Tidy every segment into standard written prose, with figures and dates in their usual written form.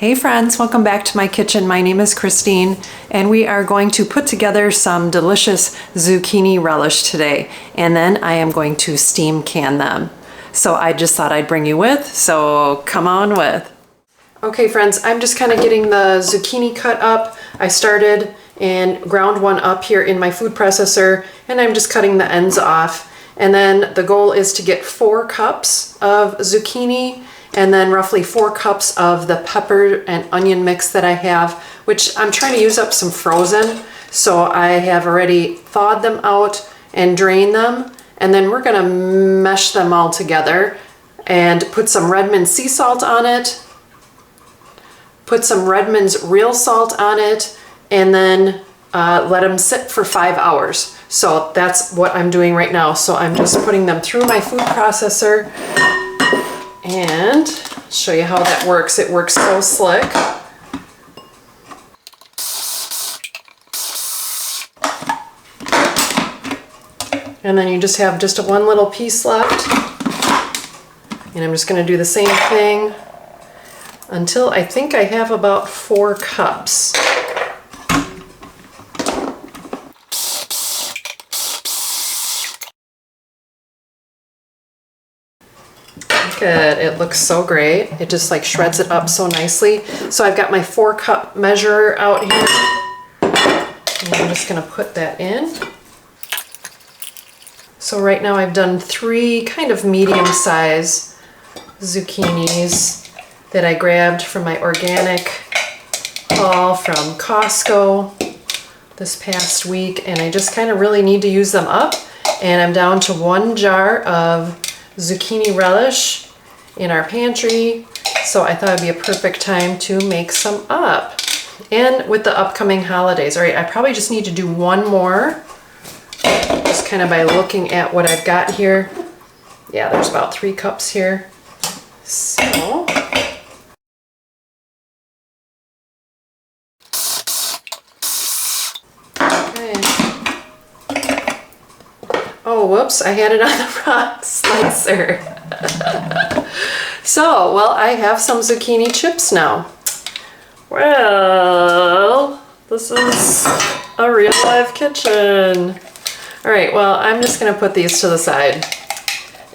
Hey friends, welcome back to my kitchen. My name is Christine and we are going to put together some delicious zucchini relish today, and then I am going to steam can them. So I just thought I'd bring you with, so come on with. Okay friends, I'm just kind of getting the zucchini cut up. I started and ground one up here in my food processor, and I'm just cutting the ends off. And then the goal is to get 4 cups of zucchini and then roughly 4 cups of the pepper and onion mix that I have, which I'm trying to use up some frozen. So I have already thawed them out and drained them. And then we're gonna mesh them all together and put some Redmond sea salt on it, put some Redmond's real salt on it, and then let them sit for 5 hours. So that's what I'm doing right now. So I'm just putting them through my food processor and show you how that works. It works so slick. And then you just have just one little piece left. And I'm just gonna do the same thing until I think I have about 4 cups. Good. It looks so great. It just like shreds it up so nicely. So I've got my 4 cup measure out here, and I'm just going to put that in. So right now I've done 3 kind of medium size zucchinis that I grabbed from my organic haul from Costco this past week, and I just kind of really need to use them up. And I'm down to 1 jar of zucchini relish in our pantry, so I thought it'd be a perfect time to make some up. And with the upcoming holidays, all right, I probably just need to do 1 more, just kind of by looking at what I've got here. Yeah, there's about 3 cups here. So okay. Oh, whoops, I had it on the wrong slicer. So, well, I have some zucchini chips now. Well, this is a real live kitchen. All right, well, I'm just gonna put these to the side.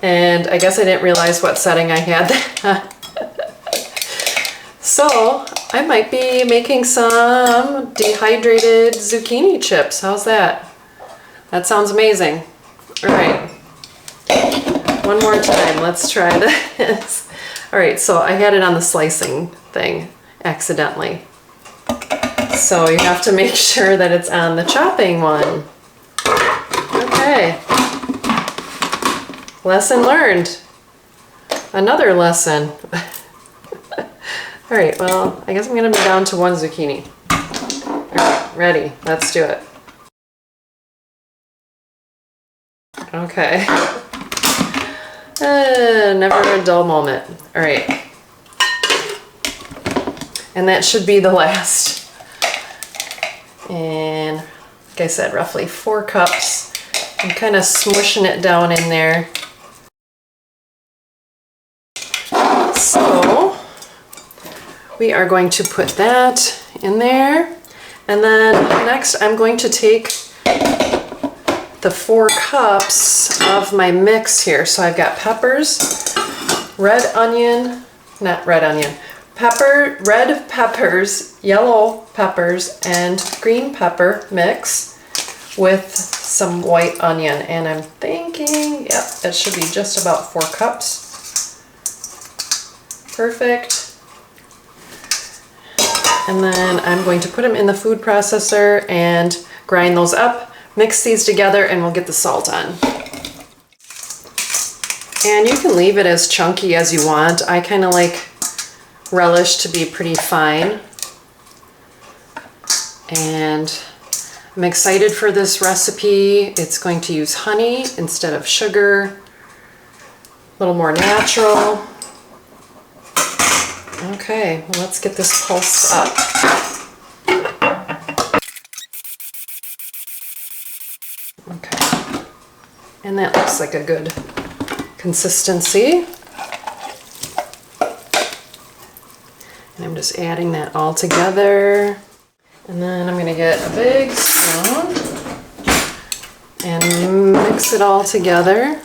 And I guess I didn't realize what setting I had. So, I might be making some dehydrated zucchini chips. How's that? That sounds amazing. All right. One more time, let's try this. All right, so I had it on the slicing thing accidentally. So you have to make sure that it's on the chopping one. Okay. Lesson learned. Another lesson. All right, well, I guess I'm gonna be down to 1 zucchini. All right, ready, let's do it. Okay. Never a dull moment. All right. And that should be the last. And like I said, roughly 4 cups. I'm kind of smushing it down in there. So we are going to put that in there. And then next I'm going to take the 4 cups of my mix here. So I've got peppers, red peppers, yellow peppers, and green pepper mix with some white onion. And I'm thinking, yep, it should be just about 4 cups. Perfect. And then I'm going to put them in the food processor and grind those up. Mix these together and we'll get the salt on. And you can leave it as chunky as you want. I kind of like relish to be pretty fine. And I'm excited for this recipe. It's going to use honey instead of sugar. A little more natural. Okay, well, let's get this pulsed up. Okay, and that looks like a good consistency. And I'm just adding that all together. And then I'm going to get a big spoon and mix it all together.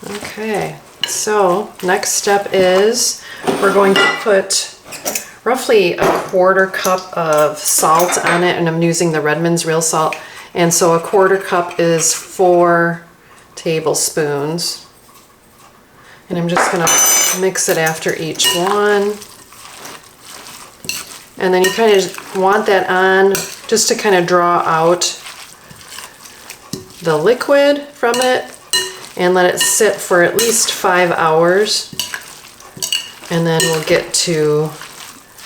Okay, so next step is we're going to put roughly a 1/4 cup of salt on it, and I'm using the Redmond's real salt. And so a 1/4 cup is 4 tablespoons. And I'm just going to mix it after each one. And then you kind of want that on just to kind of draw out the liquid from it and let it sit for at least 5 hours. And then we'll get to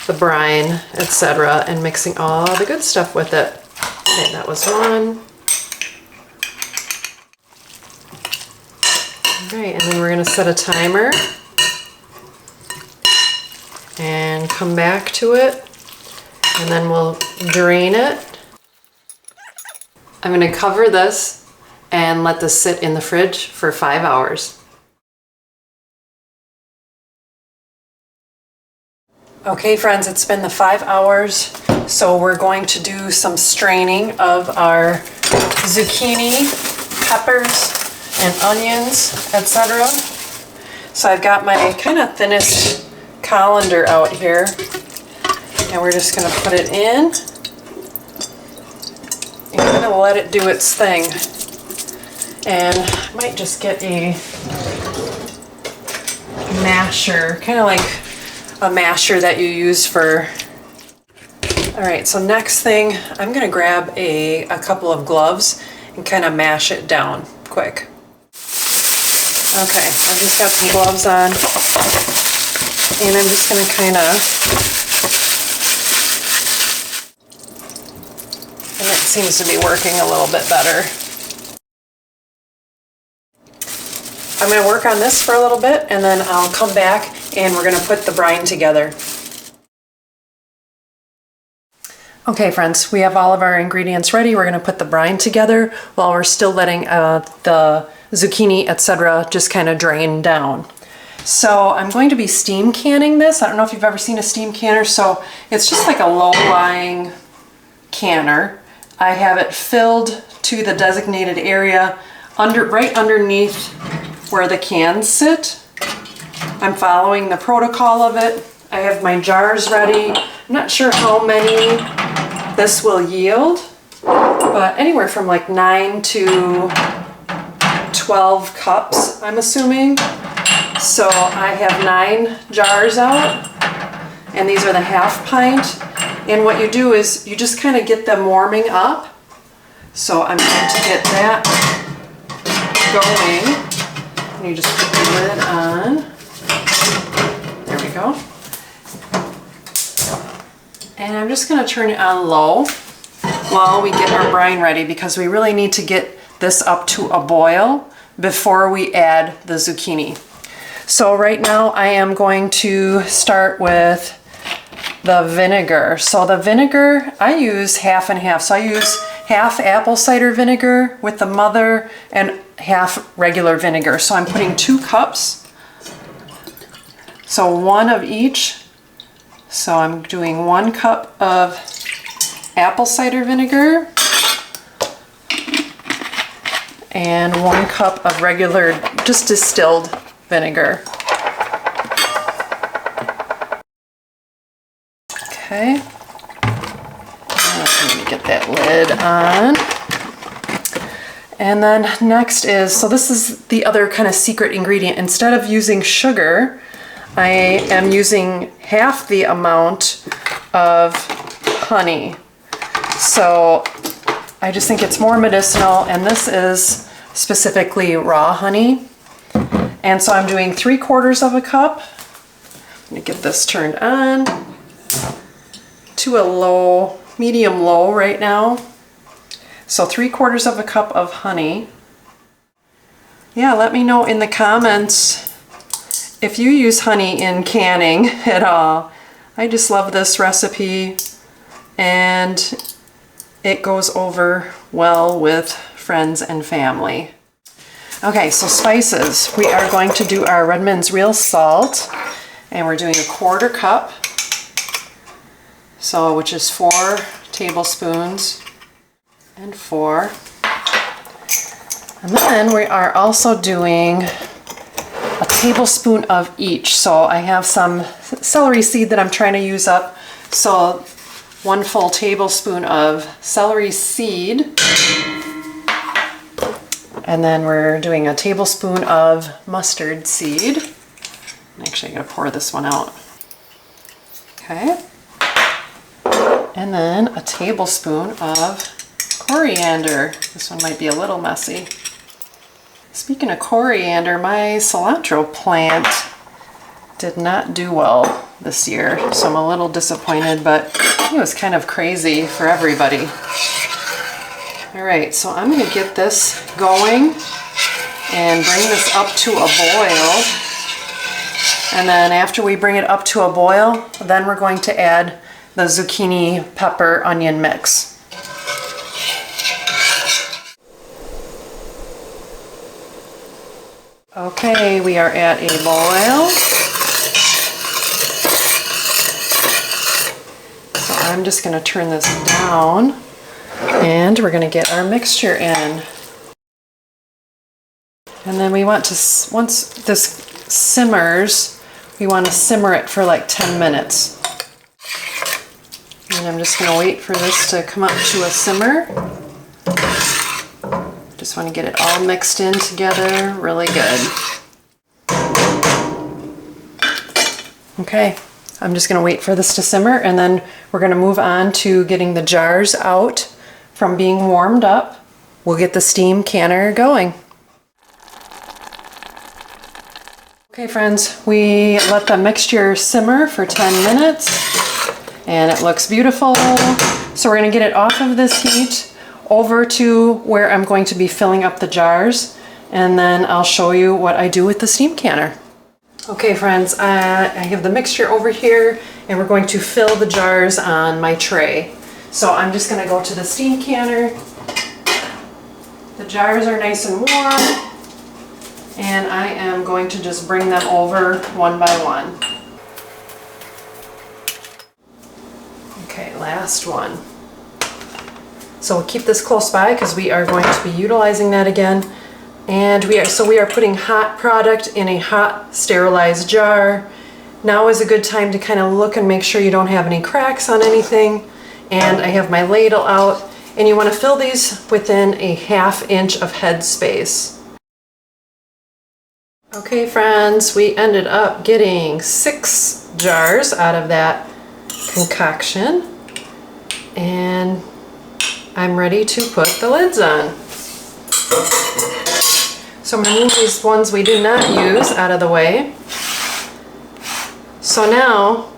the brine, etc., and mixing all the good stuff with it. Okay, that was one. All right, and then we're going to set a timer and come back to it, and then we'll drain it. I'm going to cover this and let this sit in the fridge for 5 hours. Okay friends, it's been the 5 hours, so we're going to do some straining of our zucchini, peppers, and onions, etc. So I've got my kind of thinnest colander out here, and we're just going to put it in and kind of let it do its thing. And I might just get a masher, kind of like a masher that you use for... Alright, so next thing, I'm going to grab a couple of gloves and kind of mash it down quick. Okay, I've just got some gloves on, and I'm just going to kind of... And it seems to be working a little bit better. I'm going to work on this for a little bit, and then I'll come back and we're going to put the brine together. Okay friends, we have all of our ingredients ready. We're going to put the brine together while we're still letting the zucchini, etc., just kind of drain down. So I'm going to be steam canning this. I don't know if you've ever seen a steam canner. So it's just like a low-lying canner. I have it filled to the designated area right underneath where the cans sit. I'm following the protocol of it. I have my jars ready. I'm not sure how many this will yield, but anywhere from like 9 to 12 cups, I'm assuming. So I have 9 jars out, and these are the 1/2 pint. And what you do is you just kind of get them warming up. So I'm going to get that going. And you just put the lid on. There we go. And I'm just going to turn it on low while we get our brine ready, because we really need to get this up to a boil before we add the zucchini. So right now I am going to start with the vinegar. So the vinegar, I use 1/2 and 1/2. So I use 1/2 apple cider vinegar with the mother and 1/2 regular vinegar. So I'm putting 2 cups. So 1 of each. So I'm doing 1 cup of apple cider vinegar and 1 cup of regular, just distilled vinegar. Okay. I'm going to get that lid on. And then next is, so this is the other kind of secret ingredient. Instead of using sugar, I am using 1/2 the amount of honey. So I just think it's more medicinal, and this is specifically raw honey. And so I'm doing 3/4 of a cup. Let me get this turned on to a low, medium low right now. So 3/4 of a cup of honey. Yeah, let me know in the comments if you use honey in canning at all. I just love this recipe, and it goes over well with friends and family. Okay, so spices. We are going to do our Redmond's real salt, And we're doing a 1/4 cup, so which is 4 tablespoons and 4. And then we are also doing a tablespoon of each. So I have some celery seed that I'm trying to use up. So 1 full tablespoon of celery seed. And then we're doing a tablespoon of mustard seed. Actually, I gotta pour this one out. Okay. And then a tablespoon of coriander. This one might be a little messy. Speaking of coriander, my cilantro plant did not do well this year, so I'm a little disappointed, but it was kind of crazy for everybody. All right, so I'm gonna get this going and bring this up to a boil. And then after we bring it up to a boil, then we're going to add the zucchini, pepper, onion mix. Okay, we are at a boil. So I'm just going to turn this down and we're going to get our mixture in. And then we want to, once this simmers, we want to simmer it for like 10 minutes. And I'm just going to wait for this to come up to a simmer. Just want to get it all mixed in together really good. Okay, I'm just going to wait for this to simmer, and then we're going to move on to getting the jars out from being warmed up. We'll get the steam canner going. Okay friends, we let the mixture simmer for 10 minutes and it looks beautiful. So we're going to get it off of this heat over to where I'm going to be filling up the jars, and then I'll show you what I do with the steam canner. Okay friends, I have the mixture over here and we're going to fill the jars on my tray. So I'm just going to go to the steam canner. The jars are nice and warm and I am going to just bring them over one by one. Okay, last one. So we'll keep this close by because we are going to be utilizing that again. And we are putting hot product in a hot sterilized jar. Now is a good time to kind of look and make sure you don't have any cracks on anything. And I have my ladle out, and you want to fill these within a 1/2 inch of head space. Okay friends, we ended up getting 6 jars out of that concoction, and I'm ready to put the lids on. So I'm going to move these ones we do not use out of the way. So now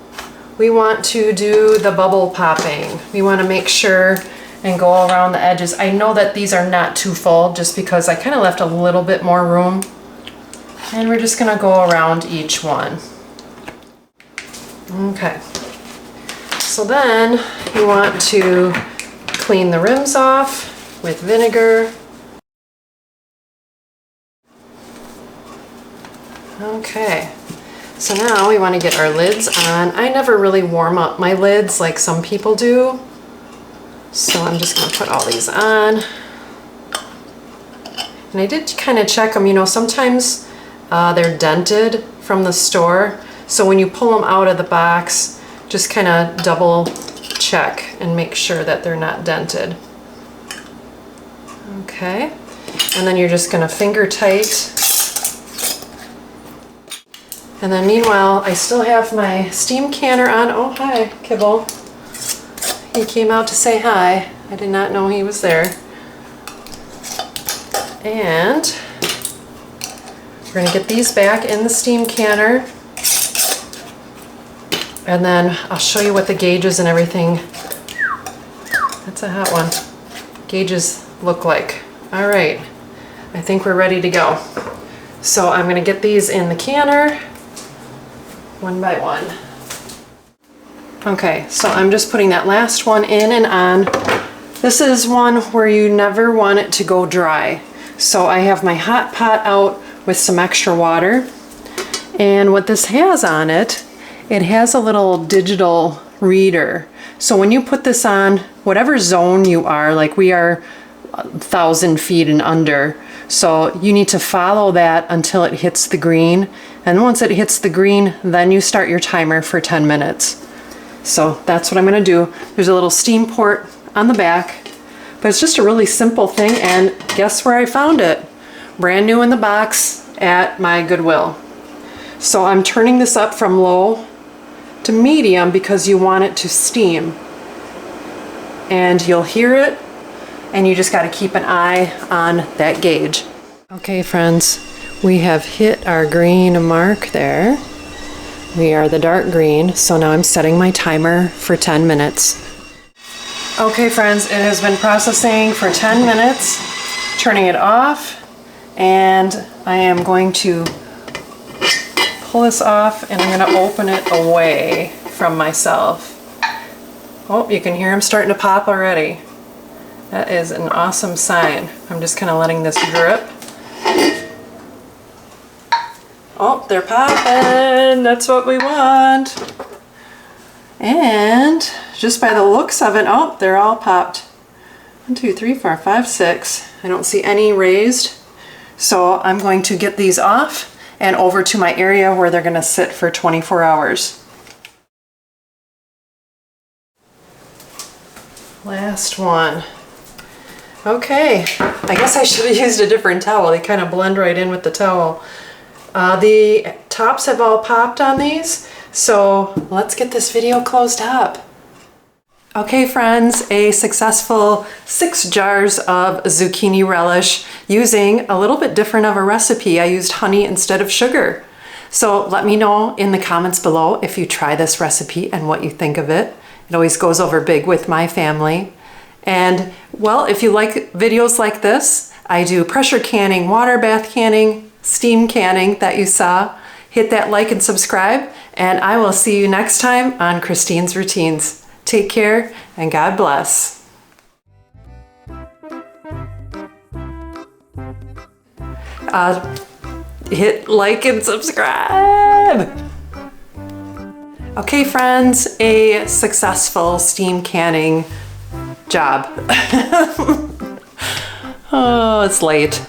we want to do the bubble popping. We want to make sure and go around the edges. I know that these are not too full just because I kind of left a little bit more room. And we're just going to go around each one. Okay. So then you want to clean the rims off with vinegar. Okay, so now we want to get our lids on. I never really warm up my lids like some people do. So I'm just going to put all these on. And I did kind of check them, you know, sometimes they're dented from the store. So when you pull them out of the box, just kind of double check and make sure that they're not dented. Okay, and then you're just going to finger tight. And then meanwhile, I still have my steam canner on. Oh, hi, Kibble. He came out to say hi. I did not know he was there. And we're going to get these back in the steam canner. And then I'll show you what the gauges and everything. That's a hot one. Gauges look like. All right, I think we're ready to go. So I'm going to get these in the canner one by one. Okay, so I'm just putting that last one in and on. This is one where you never want it to go dry. So I have my hot pot out with some extra water. And what this has on it it has a little digital reader. So when you put this on, whatever zone you are, like we are 1,000 feet and under, so you need to follow that until it hits the green. And once it hits the green, then you start your timer for 10 minutes. So that's what I'm gonna do. There's a little steam port on the back, but it's just a really simple thing, and guess where I found it? Brand new in the box at my Goodwill. So I'm turning this up from low to medium because you want it to steam. And you'll hear it, and you just gotta keep an eye on that gauge. Okay friends, we have hit our green mark there. We are the dark green, so now I'm setting my timer for 10 minutes. Okay friends, it has been processing for 10 minutes, turning it off, and I am going to pull this off and I'm going to open it away from myself. Oh, you can hear them starting to pop already. That is an awesome sign. I'm just kind of letting this drip. Oh, they're popping. That's what we want. And just by the looks of it, oh, they're all popped. 1, 2, 3, 4, 5, 6. I don't see any raised. So I'm going to get these off and over to my area where they're going to sit for 24 hours. Last one. Okay, I guess I should have used a different towel. They kind of blend right in with the towel. The tops have all popped on these, so let's get this video closed up. Okay friends, a successful 6 jars of zucchini relish using a little bit different of a recipe. I used honey instead of sugar. So let me know in the comments below if you try this recipe and what you think of it. It always goes over big with my family. And well, if you like videos like this, I do pressure canning, water bath canning, steam canning that you saw. Hit that like and subscribe, and I will see you next time on Christine's Routines. Take care and God bless. Hit like and subscribe. Okay friends, a successful steam canning job. Oh, it's late.